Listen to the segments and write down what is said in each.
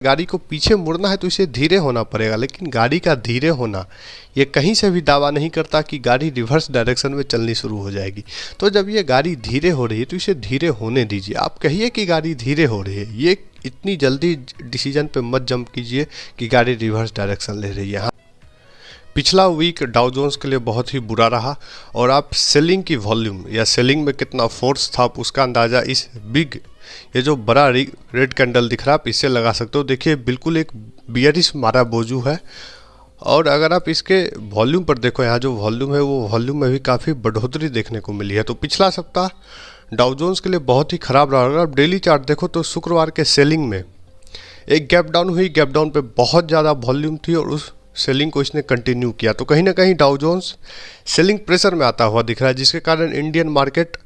गाड़ी को पीछे मुड़ना है तो इसे धीरे होना पड़ेगा, लेकिन गाड़ी का धीरे होना ये कहीं से भी दावा नहीं करता कि गाड़ी रिवर्स डायरेक्शन में चलनी शुरू हो जाएगी। तो जब ये गाड़ी धीरे हो रही है तो इसे धीरे होने दीजिए। आप कहिए कि गाड़ी धीरे हो रही है, ये इतनी जल्दी डिसीजन पे मत जंप कीजिए कि गाड़ी रिवर्स डायरेक्शन ले रही है। हाँ, पिछला वीक डाउ जोन्स के लिए बहुत ही बुरा रहा और आप सेलिंग की वॉल्यूम या सेलिंग में कितना फोर्स था उसका अंदाज़ा इस बिग, ये जो बड़ा रेड कैंडल दिख रहा है आप इससे लगा सकते हो। देखिए बिल्कुल एक बियरिश मारा बोझू है। और अगर आप इसके वॉल्यूम पर देखो, यहाँ जो वॉल्यूम है वो वॉल्यूम में भी काफ़ी बढ़ोतरी देखने को मिली है। तो पिछला सप्ताह डाउ जोन्स के लिए बहुत ही ख़राब रहा। अगर आप डेली चार्ट देखो तो शुक्रवार के सेलिंग में एक गैप डाउन हुई, गैप डाउन पे बहुत ज़्यादा वॉल्यूम थी और उस सेलिंग को इसने कंटिन्यू किया। तो कहीं ना कहीं डाउ जोन्स सेलिंग प्रेशर में आता हुआ दिख रहा है, जिसके कारण इंडियन मार्केट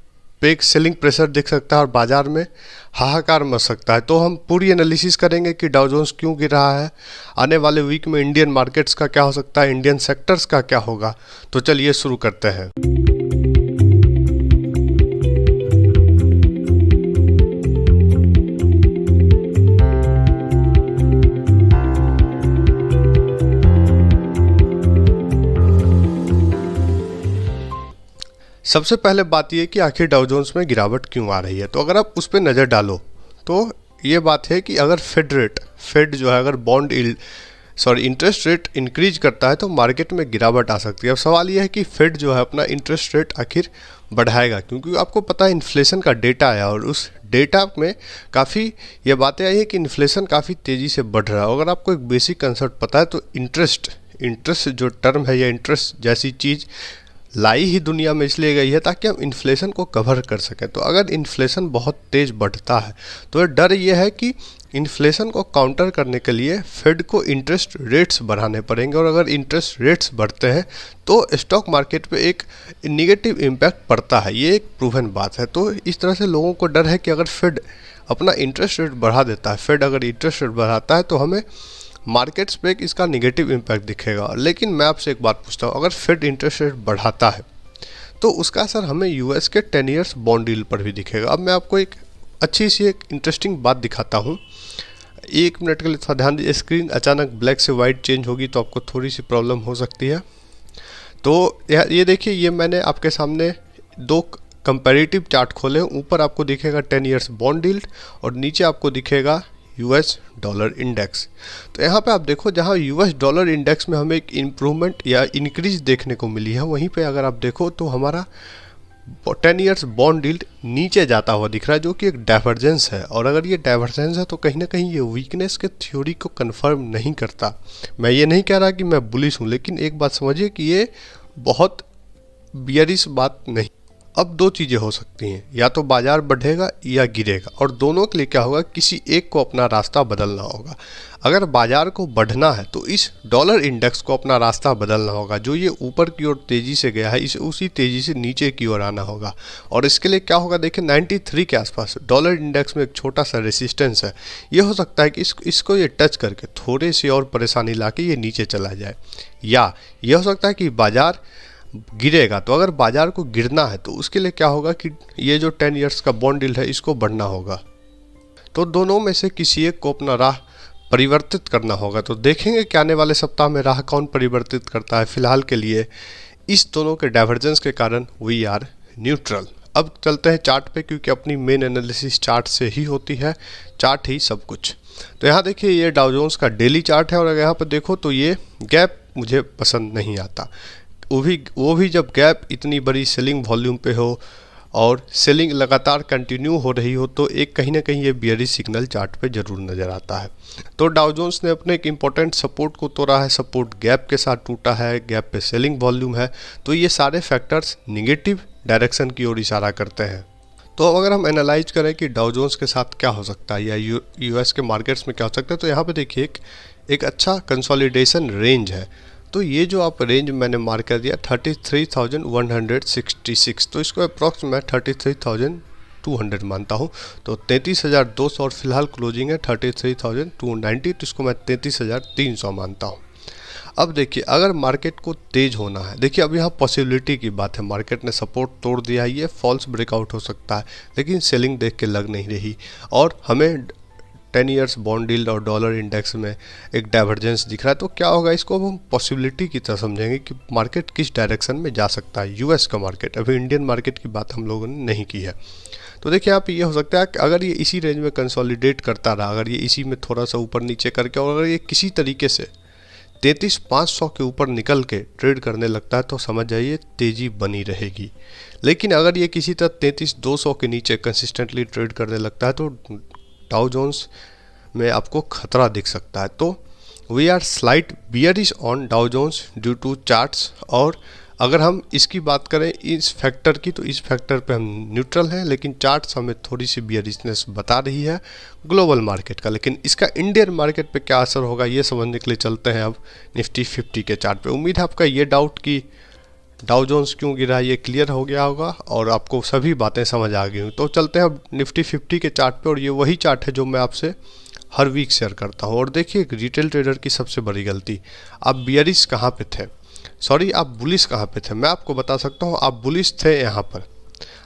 पे एक सेलिंग प्रेशर दिख सकता है और बाजार में हाहाकार मच सकता है। तो हम पूरी एनालिसिस करेंगे कि डाउ जोन्स क्यों गिर रहा है, आने वाले वीक में इंडियन मार्केट्स का क्या हो सकता है, इंडियन सेक्टर्स का क्या होगा। तो चलिए शुरू करते हैं। सबसे पहले बात यह कि आखिर डाउ जोन्स में गिरावट क्यों आ रही है। तो अगर आप उस पर नज़र डालो तो ये बात है कि अगर फेड जो है अगर इंटरेस्ट रेट इंक्रीज करता है तो मार्केट में गिरावट आ सकती है। अब सवाल यह है कि फेड जो है अपना इंटरेस्ट रेट आखिर बढ़ाएगा, क्योंकि आपको पता है इन्फ्लेशन का डेटा आया और उस डेटा में काफ़ी ये बातें आई है कि इन्फ्लेशन काफ़ी तेज़ी से बढ़ रहा है। अगर आपको एक बेसिक कंसेप्ट पता है तो इंटरेस्ट जो टर्म है या इंटरेस्ट जैसी चीज़ लाई ही दुनिया में इसलिए गई है ताकि हम इन्फ्लेशन को कवर कर सकें। तो अगर इन्फ्लेशन बहुत तेज़ बढ़ता है तो डर ये है कि इन्फ्लेशन को काउंटर करने के लिए फेड को इंटरेस्ट रेट्स बढ़ाने पड़ेंगे, और अगर इंटरेस्ट रेट्स बढ़ते हैं तो स्टॉक मार्केट पे एक निगेटिव इम्पैक्ट पड़ता है। ये एक प्रूवन बात है। तो इस तरह से लोगों को डर है कि अगर फेड अपना इंटरेस्ट रेट बढ़ा देता है, फेड अगर इंटरेस्ट रेट बढ़ाता है तो हमें मार्केट्स पे इसका निगेटिव इम्पैक्ट दिखेगा। लेकिन मैं आपसे एक बात पूछता हूँ, अगर फेड इंटरेस्ट रेट बढ़ाता है तो उसका असर हमें यूएस के 10 ईयर्स बॉन्ड डील पर भी दिखेगा। अब मैं आपको एक अच्छी सी एक इंटरेस्टिंग बात दिखाता हूँ। 1 मिनट के लिए थोड़ा ध्यान दीजिए। स्क्रीन अचानक ब्लैक से वाइट चेंज होगी तो आपको थोड़ी सी प्रॉब्लम हो सकती है। तो ये देखिए, ये मैंने आपके सामने 2 कंपैरेटिव चार्ट खोले। ऊपर आपको दिखेगा 10 ईयर्स बॉन्ड डील और नीचे आपको दिखेगा यूएस डॉलर इंडेक्स। तो यहाँ पे आप देखो, जहाँ यूएस डॉलर इंडेक्स में हमें एक इम्प्रूवमेंट या इंक्रीज देखने को मिली है, वहीं पे अगर आप देखो तो हमारा 10 ईयर्स बॉन्ड डील्ड नीचे जाता हुआ दिख रहा है, जो कि एक डाइवर्जेंस है। और अगर ये डाइवर्जेंस है तो कहीं ना कहीं ये वीकनेस के थ्योरी को कंफर्म नहीं करता। मैं ये नहीं कह रहा कि मैं बुलिश हूँ, लेकिन एक बात समझिए कि ये बहुत बियरिश बात नहीं। अब 2 चीज़ें हो सकती हैं, या तो बाजार बढ़ेगा या गिरेगा, और दोनों के लिए क्या होगा, किसी एक को अपना रास्ता बदलना होगा। अगर बाजार को बढ़ना है तो इस डॉलर इंडेक्स को अपना रास्ता बदलना होगा। जो ये ऊपर की ओर तेज़ी से गया है इसे उसी तेज़ी से नीचे की ओर आना होगा। और इसके लिए क्या होगा, देखिए 93 के आसपास डॉलर इंडेक्स में एक छोटा सा रेसिस्टेंस है। ये हो सकता है कि इसको ये टच करके थोड़े सी और परेशानी ला के ये नीचे चला जाए, या ये हो सकता है कि बाजार गिरेगा। तो अगर बाजार को गिरना है तो उसके लिए क्या होगा कि ये जो 10 ईयर्स का बॉन्ड डील है इसको बढ़ना होगा। तो दोनों में से किसी एक को अपना राह परिवर्तित करना होगा। तो देखेंगे कि आने वाले सप्ताह में राह कौन परिवर्तित करता है। फिलहाल के लिए इस दोनों के डाइवर्जेंस के कारण वी आर न्यूट्रल। अब चलते हैं चार्ट पे, क्योंकि अपनी मेन एनालिसिस चार्ट से ही होती है, चार्ट ही सब कुछ। तो यहाँ देखिए, ये डाउ जोन्स का डेली चार्ट है और अगर यहाँ पर देखो तो ये गैप मुझे पसंद नहीं आता। वो भी जब गैप इतनी बड़ी सेलिंग वॉल्यूम पे हो और सेलिंग लगातार कंटिन्यू हो रही हो तो एक कहीं ना कहीं ये बियरिश सिग्नल चार्ट पे जरूर नज़र आता है। तो डाउ जोन्स ने अपने एक इम्पॉर्टेंट सपोर्ट को तोड़ा है, सपोर्ट गैप के साथ टूटा है, गैप पे सेलिंग वॉल्यूम है। तो ये सारे फैक्टर्स निगेटिव डायरेक्शन की ओर इशारा करते हैं। तो अब अगर हम एनालाइज करें कि डाउ जोन्स के साथ क्या हो सकता है या यूएस के मार्केट्स में क्या हो सकता है, तो यहाँ पे देखिए एक अच्छा कंसोलिडेशन रेंज है। तो ये जो आप रेंज मैंने मार्क कर दिया 33,166, तो इसको अप्रॉक्स मैं 33,200 मानता हूँ। तो 33,200 और फिलहाल क्लोजिंग है 33,290, तो इसको मैं 33,300 मानता हूँ। अब देखिए, अगर मार्केट को तेज होना है, देखिए अब यहाँ पॉसिबिलिटी की बात है, मार्केट ने सपोर्ट तोड़ दिया है, ये फॉल्स ब्रेकआउट हो सकता है, लेकिन सेलिंग देख के लग नहीं रही और हमें 10 ईयर्स बॉन्ड यील्ड और डॉलर इंडेक्स में एक डाइवर्जेंस दिख रहा है, तो क्या होगा, इसको हम पॉसिबिलिटी की तरह समझेंगे कि मार्केट किस डायरेक्शन में जा सकता है, यूएस का मार्केट। अभी इंडियन मार्केट की बात हम लोगों ने नहीं की है। तो देखिए यहाँ पे ये हो सकता है कि अगर ये इसी रेंज में कंसोलिडेट करता रहा, अगर ये इसी में थोड़ा सा ऊपर नीचे करके, और अगर ये किसी तरीके से 33,500 के ऊपर निकल के ट्रेड करने लगता है तो समझ जाइए तेज़ी बनी रहेगी। लेकिन अगर ये किसी तरह 33,200 के नीचे कंसिस्टेंटली ट्रेड करने लगता है तो डाउ जोन्स में आपको खतरा दिख सकता है। तो we are slight bearish on Dow Jones due to charts. और अगर हम इसकी बात करें इस फैक्टर की, तो इस फैक्टर पे हम न्यूट्रल हैं, लेकिन चार्ट्स हमें थोड़ी सी बियरिशनेस बता रही है ग्लोबल मार्केट का। लेकिन इसका इंडियन मार्केट पे क्या असर होगा ये समझने के लिए चलते हैं अब निफ्टी 50 के चार्ट पे। उम्मीद है आपका ये डाउट कि डाउ जोन्स क्यों गिरा ये क्लियर हो गया होगा और आपको सभी बातें समझ आ गई हों। तो चलते हैं अब निफ्टी 50 के चार्ट पे, और ये वही चार्ट है जो मैं आपसे हर वीक शेयर करता हूँ। और देखिए रिटेल ट्रेडर की सबसे बड़ी गलती, आप बियरिश कहाँ पे थे, सॉरी आप बुलिश कहाँ पे थे। मैं आपको बता सकता हूँ आप बुलिश थे यहाँ पर,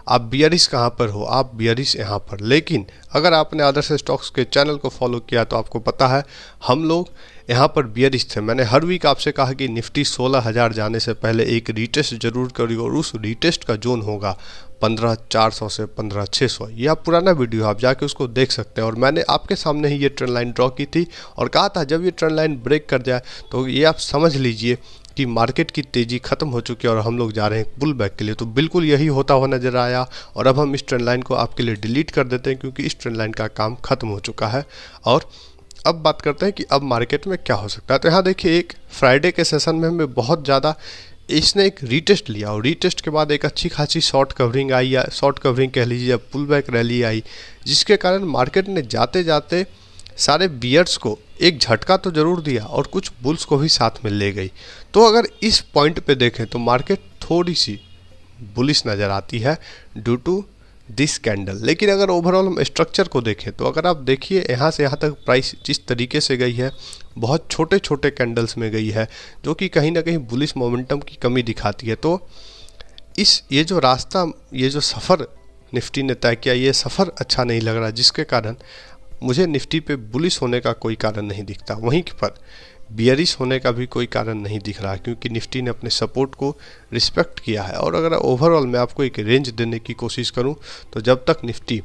आप बियरिश कहाँ पर हो, आप बियरिश यहाँ पर। लेकिन अगर आपने आदर्श स्टॉक्स के चैनल को फॉलो किया तो आपको पता है हम लोग यहाँ पर बियरिश थे। मैंने हर वीक आपसे कहा कि निफ्टी 16,000 जाने से पहले एक रीटेस्ट जरूर करी, और उस रीटेस्ट का जोन होगा 15,400 से 15,600। ये आप पुराना वीडियो आप जाके उसको देख सकते हैं। और मैंने आपके सामने ही ये ट्रेंड लाइन ड्रॉ की थी और कहा था जब ये ट्रेंड लाइन ब्रेक कर जाए तो ये आप समझ लीजिए कि मार्केट की तेज़ी खत्म हो चुकी है और हम लोग जा रहे हैं पुल बैक के लिए। तो बिल्कुल यही होता हुआ नज़र आया, और अब हम इस ट्रेंड लाइन को आपके लिए डिलीट कर देते हैं क्योंकि इस ट्रेंड लाइन का काम खत्म हो चुका है। और अब बात करते हैं कि अब मार्केट में क्या हो सकता है। तो यहाँ देखिए एक फ्राइडे के सेशन में हमें बहुत ज़्यादा इसने एक रीटेस्ट लिया, और रीटेस्ट के बाद एक अच्छी खासी शॉर्ट कवरिंग आई, या शॉर्ट कवरिंग कह लीजिए, पुल बैक रैली आई, जिसके कारण मार्केट ने जाते जाते सारे बियर्स को एक झटका तो जरूर दिया और कुछ बुल्स को भी साथ में ले गई। तो अगर इस पॉइंट पे देखें तो मार्केट थोड़ी सी बुलिश नज़र आती है ड्यू टू दिस कैंडल। लेकिन अगर ओवरऑल हम स्ट्रक्चर को देखें तो अगर आप देखिए यहाँ से यहाँ तक प्राइस जिस तरीके से गई है बहुत छोटे छोटे कैंडल्स में गई है, जो कि कहीं ना कहीं बुलिश मोमेंटम की कमी दिखाती है। तो ये जो रास्ता, ये जो सफ़र निफ्टी ने तय किया, ये सफ़र अच्छा नहीं लग रहा, जिसके कारण मुझे निफ्टी पे बुलिश होने का कोई कारण नहीं दिखता। वहीं पर बियरिश होने का भी कोई कारण नहीं दिख रहा, क्योंकि निफ्टी ने अपने सपोर्ट को रिस्पेक्ट किया है। और अगर ओवरऑल मैं आपको एक रेंज देने की कोशिश करूं तो जब तक निफ्टी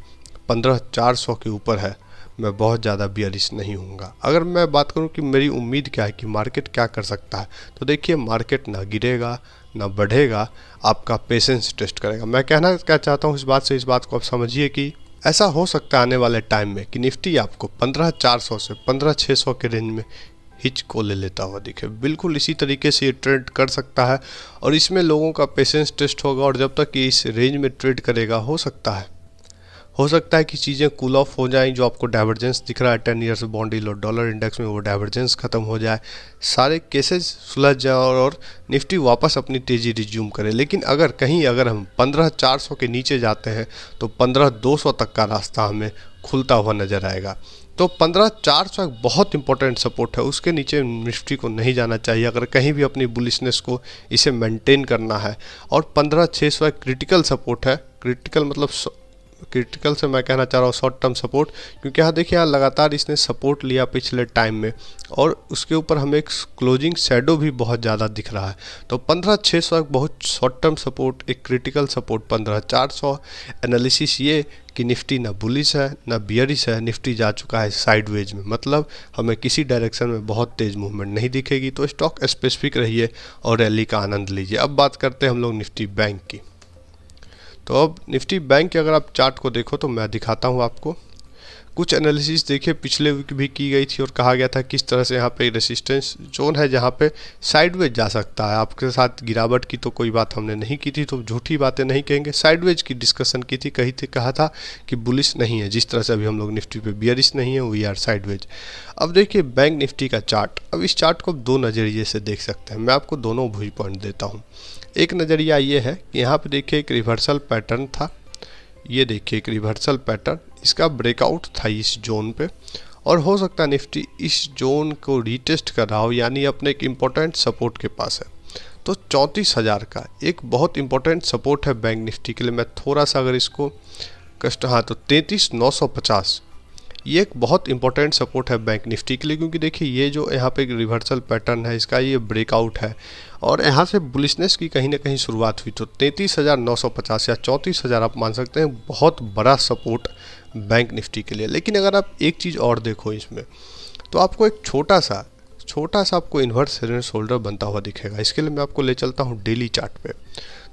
15,400 के ऊपर है मैं बहुत ज़्यादा बियरिश नहीं हूँगा। अगर मैं बात करूं कि मेरी उम्मीद क्या है कि मार्केट क्या कर सकता है, तो देखिए मार्केट ना गिरेगा ना बढ़ेगा, आपका पेशेंस टेस्ट करेगा। मैं कहना क्या चाहता हूँ इस बात से, इस बात को आप समझिए कि ऐसा हो सकता है आने वाले टाइम में कि निफ्टी आपको 15,400 से 15,600 के रेंज में हिच को ले लेता हुआ दिखे। बिल्कुल इसी तरीके से ये ट्रेड कर सकता है, और इसमें लोगों का पेशेंस टेस्ट होगा, और जब तक ये इस रेंज में ट्रेड करेगा हो सकता है कि चीज़ें कूल ऑफ हो जाएं। जो आपको डाइवर्जेंस दिख रहा है 10 ईयर्स बॉन्ड यील्ड और डॉलर इंडेक्स में, वो डाइवर्जेंस खत्म हो जाए, सारे केसेस सुलझ जाए और निफ्टी वापस अपनी तेज़ी रिज्यूम करे। लेकिन अगर हम 15,400 के नीचे जाते हैं तो 15,200 तक का रास्ता हमें खुलता हुआ नज़र आएगा। तो 15,400 एक बहुत इंपॉर्टेंट सपोर्ट है, उसके नीचे निफ्टी को नहीं जाना चाहिए अगर कहीं भी अपनी बुलिशनेस को इसे मेंटेन करना है। और 15,600 एक क्रिटिकल सपोर्ट है, क्रिटिकल से मैं कहना चाह रहा हूँ शॉर्ट टर्म सपोर्ट, क्योंकि यहाँ देखिए यहाँ लगातार इसने सपोर्ट लिया पिछले टाइम में, और उसके ऊपर हमें एक क्लोजिंग शैडो भी बहुत ज़्यादा दिख रहा है। तो 15,600 एक बहुत शॉर्ट टर्म सपोर्ट, एक क्रिटिकल सपोर्ट 15,400। एनालिसिस ये कि निफ्टी ना बुलिश है ना बियरिश है, निफ्टी जा चुका है साइडवेज में, मतलब हमें किसी डायरेक्शन में बहुत तेज़ मूवमेंट नहीं दिखेगी। तो स्टॉक स्पेसिफिक रहिए और रैली का आनंद लीजिए। अब बात करते हैं हम लोग निफ्टी बैंक की। तो अब निफ्टी बैंक के अगर आप चार्ट को देखो तो मैं दिखाता हूँ आपको कुछ एनालिसिस। देखिए पिछले वीक भी की गई थी और कहा गया था किस तरह से यहाँ पे रेसिस्टेंस जोन है जहाँ पे साइडवेज जा सकता है। आपके साथ गिरावट की तो कोई बात हमने नहीं की थी, तो झूठी बातें नहीं कहेंगे, साइडवेज की डिस्कशन की थी, कहा था कि बुलिश नहीं है, जिस तरह से अभी हम लोग निफ्टी पे बियरिश नहीं है, वी आर साइडवेज। अब देखिए बैंक निफ्टी का चार्ट, अब इस चार्ट को आप दो नज़रिए से देख सकते हैं, मैं आपको दोनों व्यू पॉइंट देता हूँ। एक नज़रिया ये है कि यहाँ पे देखिए एक रिवर्सल पैटर्न था, ये देखिए एक रिवर्सल पैटर्न, इसका ब्रेकआउट था इस जोन पे, और हो सकता है निफ्टी इस जोन को रीटेस्ट कर रहा हो, यानी अपने एक इम्पोर्टेंट सपोर्ट के पास है। तो 34,000 का एक बहुत इंपॉर्टेंट सपोर्ट है बैंक निफ्टी के लिए। मैं थोड़ा सा अगर इसको तो 33,950 ये एक बहुत इंपॉर्टेंट सपोर्ट है बैंक निफ्टी के लिए, क्योंकि देखिए ये जो यहाँ पे एक रिवर्सल पैटर्न है इसका ये ब्रेकआउट है और यहाँ से बुलिशनेस की कहीं ना कहीं शुरुआत हुई। तो 33,950 या 34,000 आप मान सकते हैं बहुत बड़ा सपोर्ट बैंक निफ्टी के लिए। लेकिन अगर आप एक चीज़ और देखो इसमें, तो आपको एक छोटा सा आपको इन्वर्स हेड शोल्डर बनता हुआ दिखेगा। इसके लिए मैं आपको ले चलता हूँ डेली चार्ट पे।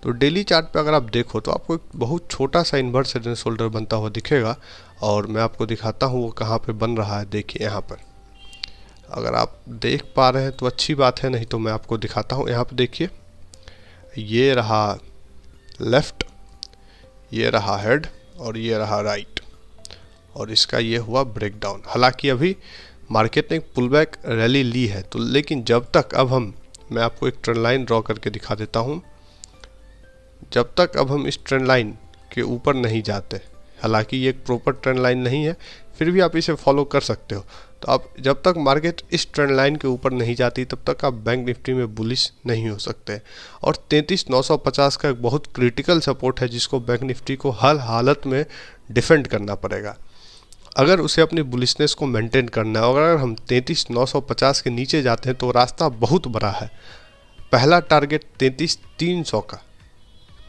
तो डेली चार्ट पे अगर आप देखो तो आपको एक बहुत छोटा सा इन्वर्स हेड शोल्डर बनता हुआ दिखेगा और मैं आपको दिखाता हूँ वो कहाँ पे बन रहा है। देखिए यहाँ पर अगर आप देख पा रहे हैं तो अच्छी बात है, नहीं तो मैं आपको दिखाता हूँ। यहाँ पे देखिए ये रहा लेफ्ट, ये रहा हेड और ये रहा राइट, और इसका ये हुआ ब्रेकडाउन। हालांकि अभी मार्केट ने एक पुल बैक रैली ली है, तो लेकिन जब तक मैं आपको एक ट्रेंड लाइन ड्रॉ करके दिखा देता हूँ, जब तक हम इस ट्रेंड लाइन के ऊपर नहीं जाते, हालांकि ये एक प्रॉपर ट्रेंड लाइन नहीं है फिर भी आप इसे फॉलो कर सकते हो। तो आप जब तक मार्केट इस ट्रेंड लाइन के ऊपर नहीं जाती तब तक आप बैंक निफ्टी में बुलिश नहीं हो सकते। और 33,950 का एक बहुत क्रिटिकल सपोर्ट है जिसको बैंक निफ्टी को हर हालत में डिफेंड करना पड़ेगा अगर उसे अपनी बुलिशनेस को मेंटेन करना है। और अगर हम 33,950 के नीचे जाते हैं तो रास्ता बहुत बड़ा है। पहला टारगेट 33,300 का,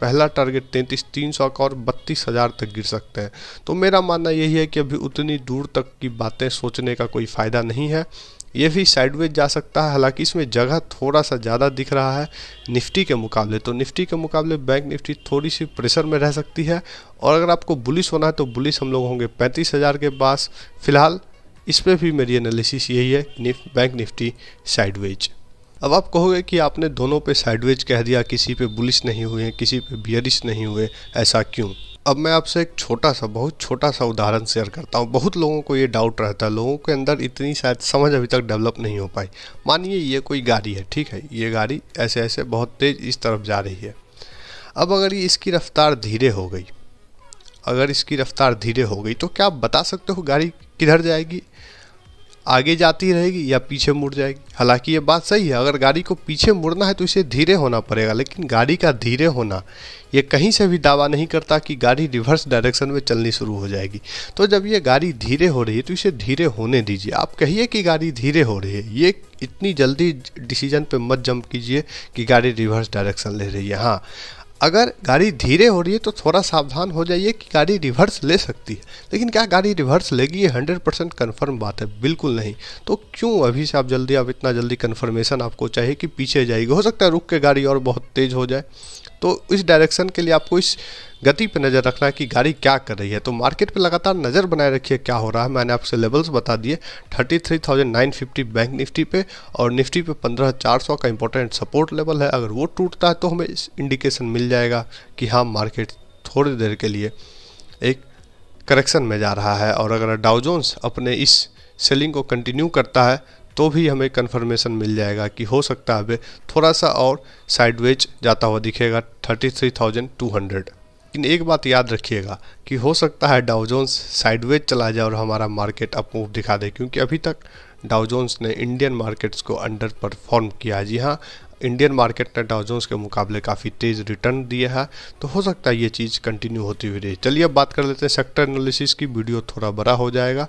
पहला टारगेट 33,300 का और 32,000 तक गिर सकते हैं। तो मेरा मानना यही है कि अभी उतनी दूर तक की बातें सोचने का कोई फ़ायदा नहीं है। ये भी साइडवेज जा सकता है, हालांकि इसमें जगह थोड़ा सा ज़्यादा दिख रहा है निफ्टी के मुकाबले। तो निफ्टी के मुकाबले बैंक निफ्टी थोड़ी सी प्रेशर में रह सकती है। और अगर आपको बुलिश होना है तो बुलिश हम लोग होंगे 35,000 के पास। फिलहाल इस पर भी मेरी एनालिसिस यही है, बैंक निफ्टी साइडवेज। अब आप कहोगे कि आपने दोनों पे साइडवेज कह दिया, किसी पे बुलिश नहीं हुए, किसी पे बियरिश नहीं हुए, ऐसा क्यों? अब मैं आपसे एक बहुत छोटा सा उदाहरण शेयर करता हूँ। बहुत लोगों को ये डाउट रहता है, लोगों के अंदर इतनी शायद समझ अभी तक डेवलप नहीं हो पाई। मानिए ये कोई गाड़ी है, ठीक है, ये गाड़ी ऐसे ऐसे बहुत तेज़ इस तरफ जा रही है। अब अगर ये इसकी रफ्तार धीरे हो गई, तो क्या आप बता सकते हो गाड़ी किधर जाएगी? आगे जाती रहेगी या पीछे मुड़ जाएगी? हालांकि ये बात सही है, अगर गाड़ी को पीछे मुड़ना है तो इसे धीरे होना पड़ेगा। लेकिन गाड़ी का धीरे होना ये कहीं से भी दावा नहीं करता कि गाड़ी रिवर्स डायरेक्शन में चलनी शुरू हो जाएगी। तो जब ये गाड़ी धीरे हो रही है तो इसे धीरे होने दीजिए। आप कहिए कि गाड़ी धीरे हो रही है, ये इतनी जल्दी डिसीजन पे मत जंप कीजिए कि गाड़ी रिवर्स डायरेक्शन ले रही है। हाँ, अगर गाड़ी धीरे हो रही है तो थोड़ा सावधान हो जाइए कि गाड़ी रिवर्स ले सकती है। लेकिन क्या गाड़ी रिवर्स लेगी? ये 100% कन्फर्म बात है, बिल्कुल नहीं। तो क्यों अभी से आप इतना जल्दी कन्फर्मेशन आपको चाहिए कि पीछे जाएगी? हो सकता है रुक के गाड़ी और बहुत तेज़ हो जाए। तो इस डायरेक्शन के लिए आपको इस गति पे नज़र रखना है कि गाड़ी क्या कर रही है। तो मार्केट पे लगातार नज़र बनाए रखिए क्या हो रहा है। मैंने आपसे लेवल्स बता दिए, 33,950 बैंक निफ्टी पे और निफ्टी पे 15,400 का इंपॉर्टेंट सपोर्ट लेवल है। अगर वो टूटता है तो हमें इस इंडिकेशन मिल जाएगा कि हाँ, मार्केट थोड़ी देर के लिए एक करेक्शन में जा रहा है। और अगर डाउ जोन्स अपने इस सेलिंग को कंटिन्यू करता है तो भी हमें कंफर्मेशन मिल जाएगा कि हो सकता है थोड़ा सा और साइडवेज जाता हुआ दिखेगा 33,200। लेकिन एक बात याद रखिएगा कि हो सकता है डाउ जोन्स साइडवेज चला जाए और हमारा मार्केट अप मूव दिखा दे, क्योंकि अभी तक डाउ जोन्स ने इंडियन मार्केट्स को अंडर परफॉर्म किया है। जी हाँ, इंडियन मार्केट ने डाउ जोन्स के मुकाबले काफ़ी तेज़ रिटर्न दिया है। तो हो सकता है ये चीज़ कंटिन्यू होती हुई रही। चलिए अब बात कर लेते हैं सेक्टर एनालिसिस की। वीडियो थोड़ा बड़ा हो जाएगा,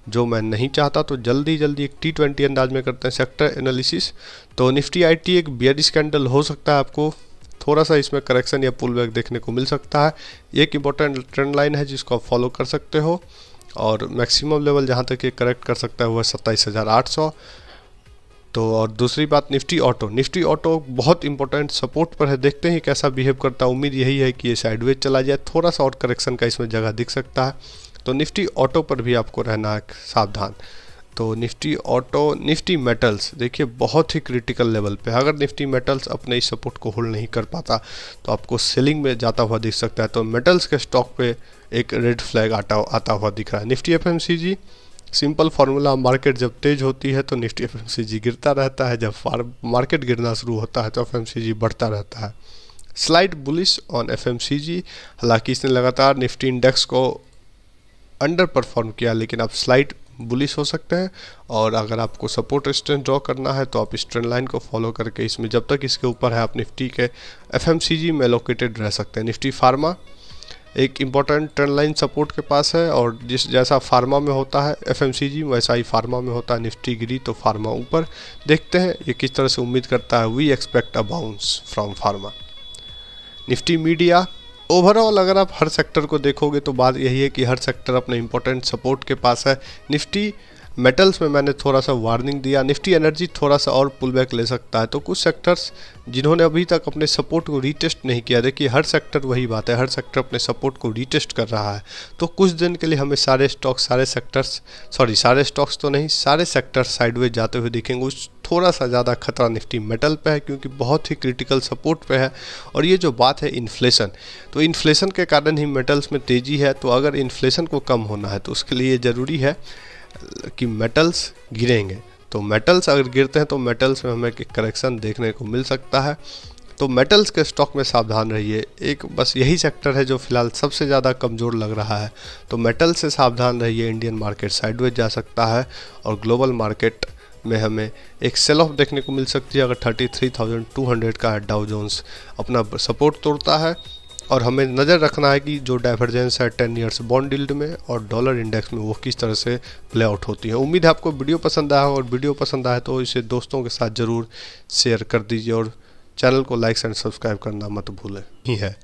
जो मैं नहीं चाहता, तो जल्दी एक T20 अंदाज में करते हैं सेक्टर एनालिसिस। तो निफ्टी IT एक बियरिश कैंडल हो सकता है, आपको थोड़ा सा इसमें करेक्शन या पुल बैक देखने को मिल सकता है। एक इंपॉर्टेंट ट्रेंड लाइन है जिसको आप फॉलो कर सकते हो और मैक्सिमम लेवल जहाँ तक ये करेक्ट कर सकता है वो है 27,800। तो और दूसरी बात निफ्टी ऑटो बहुत इंपॉर्टेंट सपोर्ट पर है। देखते हैं कैसा बिहेव करता है। उम्मीद यही है कि ये साइडवेज चला जाए, थोड़ा सा और करेक्शन का इसमें जगह दिख सकता है। तो निफ्टी ऑटो पर भी आपको रहना है सावधान। तो निफ्टी मेटल्स देखिए बहुत ही क्रिटिकल लेवल पे है। अगर निफ्टी मेटल्स अपने इस सपोर्ट को होल्ड नहीं कर पाता तो आपको सेलिंग में जाता हुआ दिख सकता है। तो मेटल्स के स्टॉक पे एक रेड फ्लैग आता हुआ दिख रहा है। Nifty FMCG simple formula, market जब तेज होती है तो निफ्टी FMCG गिरता रहता है, जब मार्केट गिरना शुरू होता है तो FMCG बढ़ता रहता है। स्लाइड बुलिश ऑन FMCG, हालांकि इसने लगातार निफ्टी इंडेक्स को अंडर परफॉर्म किया, लेकिन आप स्लाइड बुलिश हो सकते हैं। और अगर आपको सपोर्ट रेजिस्टेंस ड्रॉ करना है तो आप इस ट्रेंड लाइन को फॉलो करके इसमें जब तक इसके ऊपर है आप निफ्टी के FMCG में लोकेटेड रह सकते हैं। निफ्टी फार्मा एक इम्पॉर्टेंट ट्रेंड लाइन सपोर्ट के पास है, और जिस जैसा फार्मा में होता है FMCG वैसा ही फार्मा में होता है। निफ्टी गिरी तो फार्मा ऊपर। देखते हैं ये किस तरह से उम्मीद करता है। We expect a bounce from pharma. Nifty media, overall अगर आप हर सेक्टर को देखोगे तो बात यही है कि हर सेक्टर अपने इम्पोर्टेंट सपोर्ट के पास है। निफ्टी मेटल्स में मैंने थोड़ा सा वार्निंग दिया। निफ्टी एनर्जी थोड़ा सा और पुल बैक ले सकता है। तो कुछ सेक्टर्स जिन्होंने अभी तक अपने सपोर्ट को रीटेस्ट नहीं किया, देखिए हर सेक्टर वही बात है, हर सेक्टर अपने सपोर्ट को रीटेस्ट कर रहा है। तो कुछ दिन के लिए हमें सारे स्टॉक्स तो नहीं, सारे सेक्टर्स साइडवेज जाते हुए दिखेंगे। उस थोड़ा सा ज़्यादा खतरा निफ्टी मेटल पे है क्योंकि बहुत ही क्रिटिकल सपोर्ट पे है। और ये जो बात है इन्फ्लेशन, तो इन्फ्लेशन के कारण ही मेटल्स में तेज़ी है। तो अगर इन्फ्लेशन को कम होना है तो उसके लिए ज़रूरी है कि मेटल्स गिरेंगे। तो मेटल्स अगर गिरते हैं तो मेटल्स में हमें एक करेक्शन देखने को मिल सकता है। तो मेटल्स के स्टॉक में सावधान रहिए। एक बस यही सेक्टर है जो फिलहाल सबसे ज़्यादा कमज़ोर लग रहा है। तो मेटल से सावधान रहिए। इंडियन मार्केट साइडवेज जा सकता है और ग्लोबल मार्केट में हमें एक सेल ऑफ देखने को मिल सकती है अगर 33,200 का डाउ जोन्स अपना सपोर्ट तोड़ता है। और हमें नज़र रखना है कि जो डाइवर्जेंस है 10 ईयर्स बॉन्ड यील्ड में और डॉलर इंडेक्स में वो किस तरह से प्ले आउट होती है। उम्मीद है आपको वीडियो पसंद आया, और वीडियो पसंद आए तो इसे दोस्तों के साथ ज़रूर शेयर कर दीजिए और चैनल को लाइक एंड सब्सक्राइब करना मत भूलें ही है।